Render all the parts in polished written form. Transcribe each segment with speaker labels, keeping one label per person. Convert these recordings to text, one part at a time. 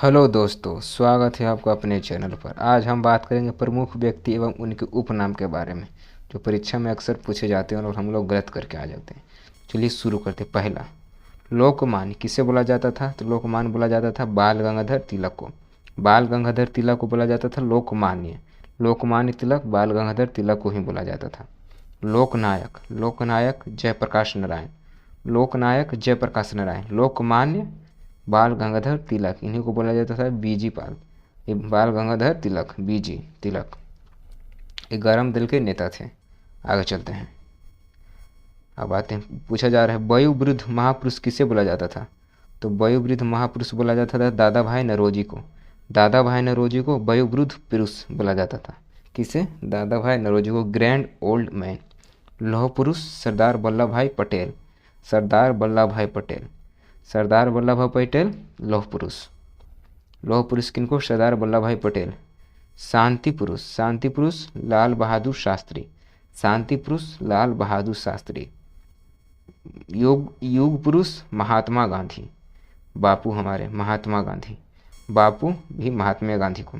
Speaker 1: Hello दोस्तों, स्वागत है आपका अपने चैनल पर। आज हम बात करेंगे प्रमुख व्यक्ति एवं उनके उपनाम के बारे में, जो परीक्षा में अक्सर पूछे जाते हैं और हम लोग गलत करके आ जाते हैं। चलिए शुरू करते हैं। पहला, लोकमान्य किसे बोला जाता था? तो लोकमान्य बोला जाता था बाल गंगाधर तिलक को। बाल गंगाधर तिलक को बोला जाता था लोकमान्य। लोकमान्य तिलक बाल गंगाधर तिलक को ही बोला जाता था। लोकनायक, लोकनायक जयप्रकाश नारायण। लोकनायक जयप्रकाश नारायण। लोकमान्य बाल गंगाधर तिलक, इन्हीं को बोला जाता था बीजी पाल। ये बाल गंगाधर तिलक, बीजी तिलक, ये गरम दल के नेता थे। आगे चलते हैं। अब आते हैं, पूछा जा रहा है वयोवृद्ध महापुरुष किसे बोला जाता था? तो वयोवृद्ध महापुरुष बोला जाता था दादा भाई नौरोजी को। दादा भाई नौरोजी को वयोवृद्ध पुरुष बोला जाता था। किसे? दादा भाई नौरोजी को ग्रैंड ओल्ड मैन। लौह पुरुष सरदार वल्लभ भाई पटेल। सरदार वल्लभ भाई पटेल। सरदार वल्लभ भाई पटेल लौह पुरुष। लौह पुरुष किनको? सरदार वल्लभ भाई पटेल। शांति पुरुष, शांति पुरुष लाल बहादुर शास्त्री। शांति पुरुष लाल बहादुर शास्त्री। योग युग पुरुष महात्मा गांधी। बापू हमारे महात्मा गांधी। बापू भी महात्मा गांधी को।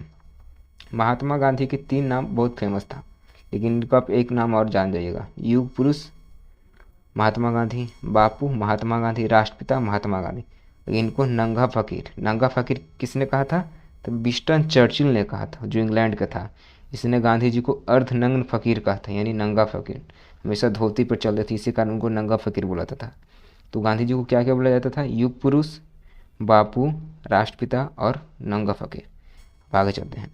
Speaker 1: महात्मा गांधी के 3 नाम बहुत फेमस था, लेकिन इनका आप एक नाम और जान जाइएगा। युग पुरुष महात्मा गांधी, बापू महात्मा गांधी, राष्ट्रपिता महात्मा गांधी। इनको नंगा फकीर, नंगा फकीर किसने कहा था? तो विंस्टन चर्चिल ने कहा था, जो इंग्लैंड का था। इसने गांधी जी को अर्धनग्न फकीर कहा था, यानी नंगा फकीर। हमेशा धोती पर चलते थे, इसी कारण उनको नंगा फकीर बुलाता था। तो गांधी जी को क्या क्या बोला जाता था? युग पुरुष, बापू, राष्ट्रपिता और नंगा फकीर। आगे चलते हैं।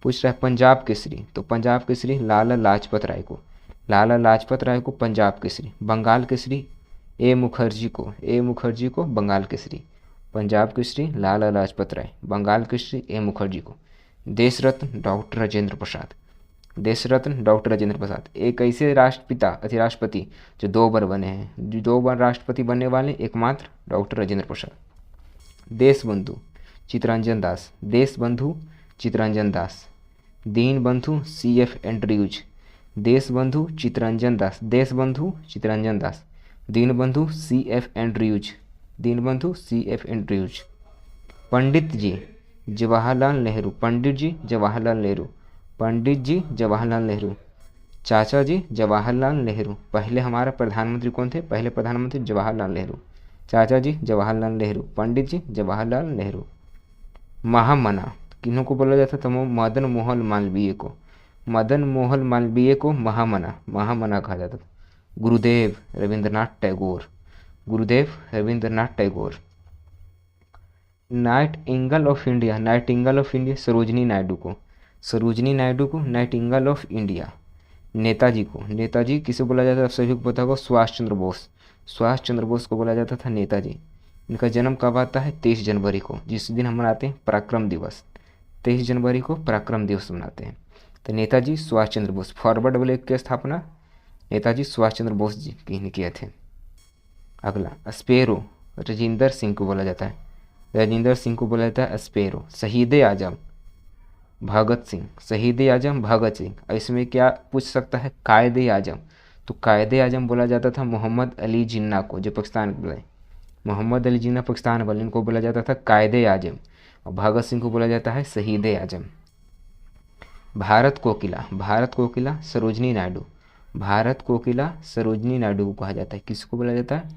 Speaker 1: पूछ रहा है पंजाब केसरी, तो पंजाब केसरी लाला लाजपत राय को। लाला लाजपत राय को पंजाब केसरी। बंगाल केसरी ए मुखर्जी को। ए मुखर्जी को बंगाल केसरी। पंजाब केसरी लाला लाजपत राय, बंगाल केसरी ए मुखर्जी को। देश रत्न डॉक्टर राजेंद्र प्रसाद। देश रत्न डॉक्टर राजेंद्र प्रसाद एक ऐसे राष्ट्रपति जो 2 बार बने हैं, जो 2 बार राष्ट्रपति बनने वाले एकमात्र डॉक्टर राजेंद्र प्रसाद। देश बंधु चित्तरंजन दास। देश बंधु चित्तरंजन दास। दीन बंधु CF एंड्रयूज। देश बंधु चित्तरंजन दास। देश बंधु चित्तरंजन दास। दीन बंधु CF एंड्रयूज। दीन बंधु CF एंड्रयूज। पंडित जी जवाहरलाल नेहरू। पंडित जी जवाहरलाल नेहरू। पंडित जी जवाहरलाल नेहरू। चाचा जी जवाहरलाल नेहरू। पहले हमारा प्रधानमंत्री कौन थे? पहले प्रधानमंत्री जवाहरलाल नेहरू। चाचा जी जवाहरलाल नेहरू। पंडित जी जवाहरलाल नेहरू। महामना किन्हों को बोला जाता था? मदन मोहन मालवीय को। मदन मोहन मालवीय को महामना, महामना कहा जाता था। Gurudev Rabindranath Tagore. Gurudev Rabindranath Tagore. Nightingale of India. Nightingale of India Sarojini Naidu को। सरोजनी नायडू को नाइटिंगेल ऑफ इंडिया। नेताजी को, नेताजी किसे बोला जाता था? सभी को पता होगा, सुभाष चंद्र बोस। सुभाष चंद्र बोस को बोला जाता था नेताजी। इनका जन्म कब आता है? 23 जनवरी को, जिस दिन हम मनाते हैं पराक्रम दिवस। 23 जनवरी को पराक्रम दिवस मनाते हैं। तो नेताजी सुभाष चंद्र बोस। फॉरवर्ड ब्लॉक की स्थापना नेताजी सुभाष चंद्र बोस जी की किए थे। अगला, स्पेरो राजेंद्र सिंह को बोला जाता है। राजेंद्र सिंह को बोला जाता है स्पेरो। शहीद आजम भगत सिंह। शहीद आजम भगत सिंह। इसमें क्या पूछ सकता है? कायदे आजम, तो कायदे आजम बोला जाता था मोहम्मद अली जिन्ना को, जो पाकिस्तान के बोले। मोहम्मद अली जिन्ना पाकिस्तान वाले, इनको बोला जाता था कायदे आजम। और भगत सिंह को बोला जाता है शहीद आजम। भारत कोकिला, भारत कोकिला सरोजनी नायडू। भारत कोकिला सरोजनी नायडू को कहा जाता है। किसको बोला जाता है?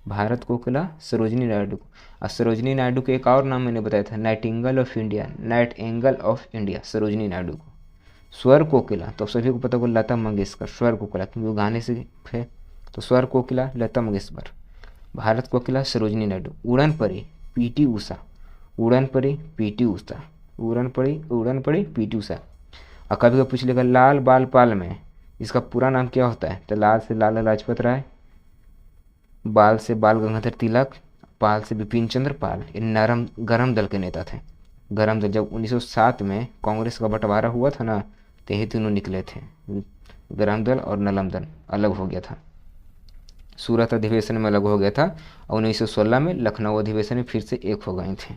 Speaker 1: भारत कोकिला सरोजनी नायडू को। और सरोजनी नायडू के एक और नाम मैंने बताया था, Nightingale of India. Nightingale of India Sarojini Naidu को। स्वर कोकिला तो सभी को पता होगा, लता मंगेशकर। स्वर कोकिला क्योंकि वो गाने से है, तो स्वर कोकिला लता मंगेशकर। भारत कोकिला सरोजनी नायडू। उड़न परी PT उषा। उड़न परी PT उषा। उड़न परी PT उषा। और कभी कभी पूछ लेगा लाल बाल पाल में इसका पूरा नाम क्या होता है? तो लाल से लाला लाजपत राय, बाल से बाल गंगाधर तिलक, पाल से बिपिन चंद्र पाल। ये गरम दल के नेता थे। गरम दल जब 1907 में कांग्रेस का बंटवारा हुआ था ना, तो यही तीनों निकले थे। गरम दल और नलम दल अलग हो गया था। सूरत अधिवेशन में अलग हो गया था, और 1916 में लखनऊ अधिवेशन में फिर से एक हो गए थे।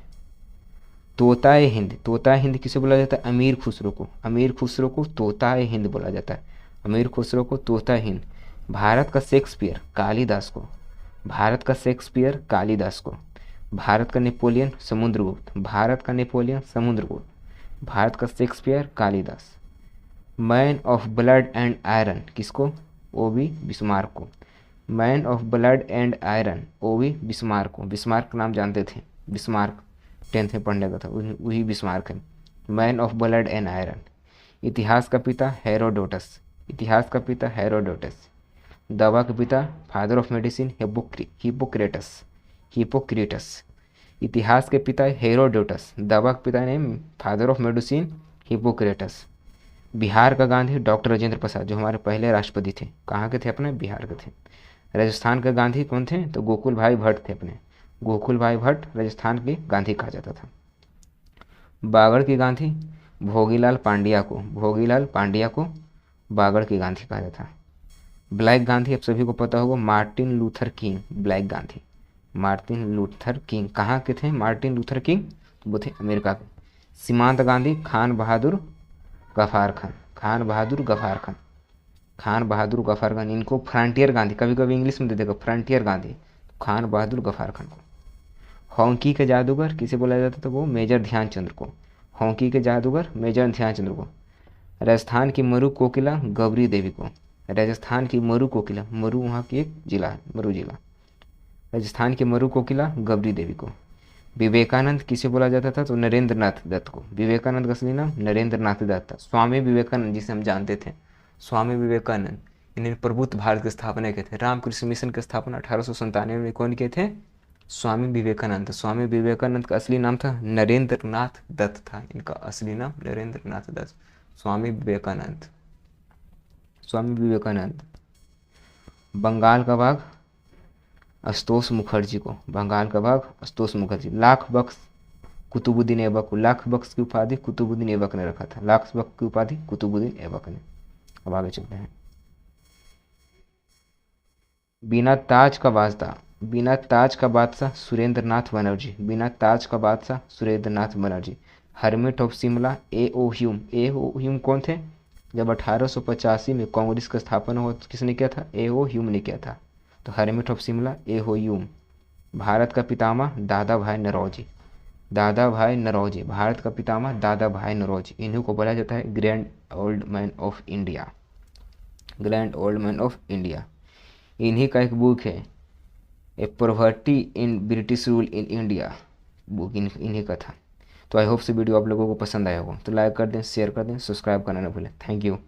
Speaker 1: तोताए हिंद। तोताए हिंद किसे बोला जाता है? अमीर खुसरो को। अमीर खुसरो को तोताए हिंद बोला जाता है। अमीर खुसरो को तोताए हिंद। भारत का शेक्सपियर कालिदास को। भारत का शेक्सपियर कालिदास को। भारत का नेपोलियन समुद्रगुप्त, भारत का नेपोलियन समुद्रगुप्त। भारत का Shakespeare Kalidas. Man of blood and iron किसको? ओवी बिस्मार्क को। Man of blood and iron ओवी बिस्मार्क को। बिस्मार्क का नाम जानते थे? बिस्मार्क 10th में पढ़ने का था, वही बिस्मार्क है। Man of blood and iron. इतिहास का पिता हेरोडोटस, इतिहास का पिता हेरोडोटस। दवा के पिता father of medicine Hippocrates, Hippocrates. इतिहास के पिता हेरोडोटस, दवा के पिता name father of medicine Hippocrates. Bihar का गांधी डॉक्टर राजेंद्र प्रसाद, जो हमारे पहले राष्ट्रपति थे। कहाँ के थे? अपने बिहार के थे। राजस्थान के गांधी कौन थे? तो गोकुल भाई भट्ट थे अपने, गोकुल भाई भट्ट राजस्थान के गांधी कहा जाता था। बागड़ की गांधी भोगीलाल पांड्या को, भोगीलाल पांड्या को बागड़ की गांधी कहा जाता। ब्लैक गांधी आप सभी को पता होगा, Martin Luther king. Black Gandhi Martin Luther king कहाँ के थे? मार्टिन लूथर किंग वो थे अमेरिका के। सीमांत गांधी खान बहादुर गफार खान, खान बहादुर गफार खान, खान बहादुर गफार खान। इनको फ्रंटियर गांधी कभी कभी इंग्लिश में दे देगा, फ्रंटियर गांधी, खान बहादुर गफार खान को। हॉकी के जादूगर किसे बोला जाता था? वो मेजर ध्यानचंद्र को। हॉकी के जादूगर मेजर ध्यानचंद्र को। राजस्थान की मरु कोकिला गौरी देवी को, राजस्थान की मरु कोकिला, मरु वहाँ की एक जिला है, मरु जिला। राजस्थान की मरु कोकिला गौरी देवी को। विवेकानंद किसे बोला जाता था? तो नरेंद्र नाथ दत्त को। विवेकानंद का असली नाम नरेंद्र नाथ दत्त था। स्वामी विवेकानंद जिसे हम जानते थे, स्वामी विवेकानंद, इन्हें प्रबुद्ध भारत की स्थापना किए थे। रामकृष्ण मिशन की स्थापना 1897 में कौन किए थे? स्वामी विवेकानंद। स्वामी विवेकानंद का असली नाम था नरेंद्र नाथ दत्त था, इनका असली नाम नरेंद्र नाथ दत्त। स्वामी विवेकानंद, स्वामी विवेकानंद। बंगाल का बाघ आशुतोष मुखर्जी को, बंगाल का बाघ आशुतोष मुखर्जी। लाख बख्श कुतुबुद्दीन ऐबक को, लाख बख्श की उपाधि कुतुबुद्दीन ऐबक ने रखा था, लाख बख्श की उपाधि कुतुबुद्दीन ऐबक ने। अब आगे चलते हैं। बिना ताज का बादशाह, बिना ताज का बादशाह सुरेंद्र नाथ बनर्जी, बिना ताज का बादशाह Surendra Nath Banerjee. Hermit of Shimla A O Hume, A O Hume कौन थे? जब 1885 में कांग्रेस का स्थापना हुआ तो किसने किया था? ए ओ ह्यूम ने किया था। तो hermit of Shimla A O Hume. Bharat का पितामह दादा भाई नौरोजी, दादा भाई नौरोजी, भारत का पितामह दादा भाई नौरोजी। इन्हीं को बोला जाता है grand old man of India, grand old man of India. इन्हीं का एक बुक है a poverty in British rule in India, book इन्हीं का था। तो आई होप से वीडियो आप लोगों को पसंद आया होगा, तो लाइक कर दें, शेयर कर दें, सब्सक्राइब करना ना भूलें। Thank you.